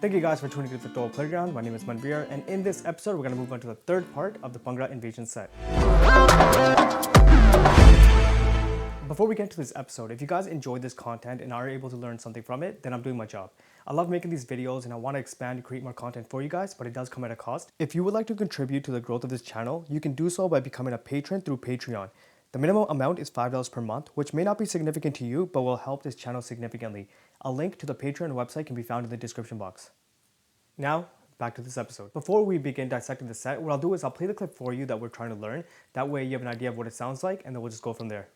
Thank you guys for tuning into the Dhol Playground. My name is Manvir, and in this episode, we're going to move on to the third part of the Bhangra invasion set. Before we get into this episode, if you guys enjoyed this content and are able to learn something from it, then I'm doing my job. I love making these videos and I want to expand and create more content for you guys, but it does come at a cost. If you would like to contribute to the growth of this channel, you can do so by becoming a patron through Patreon. The minimum amount is $5 per month, which may not be significant to you, but will help this channel significantly. A link to the Patreon website can be found in the description box. Now, back to this episode. Before we begin dissecting the set, what I'll do is I'll play the clip for you that we're trying to learn. That way you have an idea of what it sounds like, and then we'll just go from there.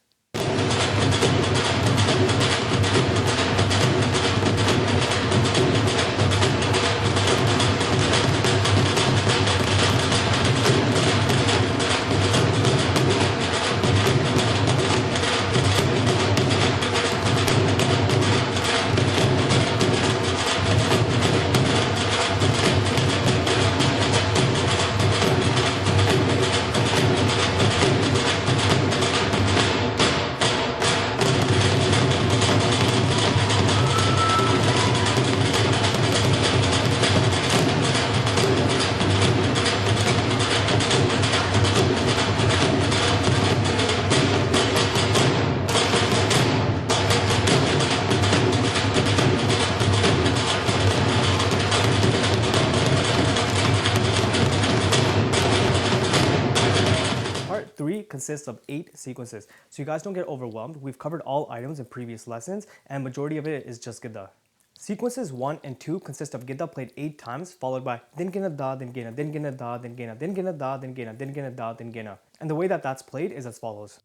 Part 3 consists of 8 sequences, so you guys don't get overwhelmed. We've covered all items in previous lessons, and majority of it is just Giddha. Sequences 1 and 2 consist of Giddha played 8 times, followed by din gina da, din gina, din gina da, din gina, din gina da, din gina, din gina da, din gina. And the way that that's played is as follows.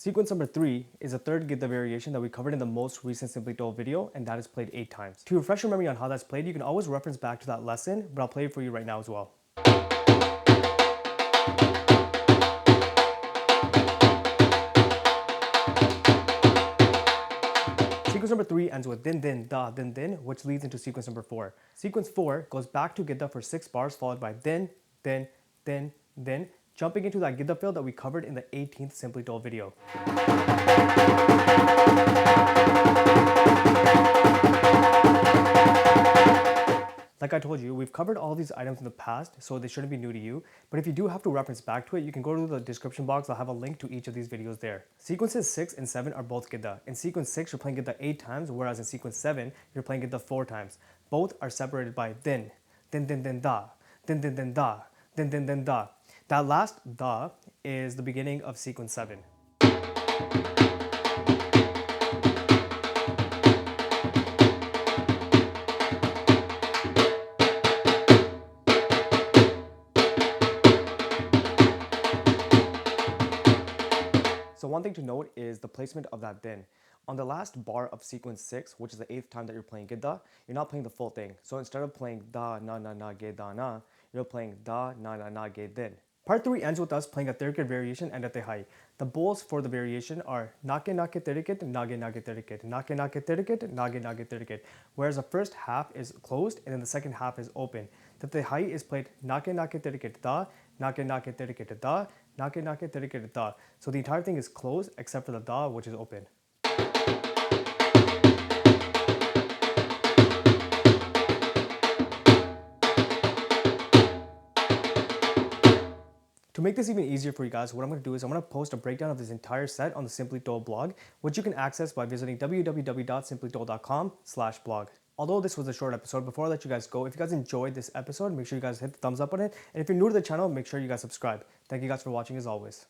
Sequence number 3 is a third Giddha variation that we covered in the most recent Simply Dhol video, and that is played 8 times. To refresh your memory on how that's played, you can always reference back to that lesson, but I'll play it for you right now as well. Sequence number 3 ends with din din da din din, which leads into sequence number 4. Sequence 4 goes back to Giddha for 6 bars, followed by din, din, din, din, jumping into that Giddha Fill that we covered in the 18th Simply Dhol video. Like I told you, we've covered all these items in the past, so they shouldn't be new to you. But if you do have to reference back to it, you can go to the description box. I'll have a link to each of these videos there. Sequences 6 and 7 are both Giddha. In sequence 6, you're playing Giddha 8 times, whereas in sequence 7, you're playing Giddha 4 times. Both are separated by din, din din din da, din din din da, din din din da. That last da is the beginning of sequence 7. So one thing to note is the placement of that din. On the last bar of sequence 6, which is the 8th time that you're playing Giddha, you're not playing the full thing. So instead of playing da na na na ge da na, you're playing da na na na ge din. Part 3 ends with us playing a third variation and a tehai. The bowls for the variation are nake nake tirikit, nage nage tirikit, nake nake tirikit, nage nage tirikit. Whereas the first half is closed and then the second half is open. The tehai is played nake nake tirikit da, nake nake tirikit da, nake nake tirikit da. So the entire thing is closed except for the da, which is open. To make this even easier for you guys, what I'm going to do is I'm going to post a breakdown of this entire set on the Simply Dhol blog, which you can access by visiting www.simplydhol.com/blog. Although this was a short episode, before I let you guys go, if you guys enjoyed this episode, make sure you guys hit the thumbs up on it. And if you're new to the channel, make sure you guys subscribe. Thank you guys for watching as always.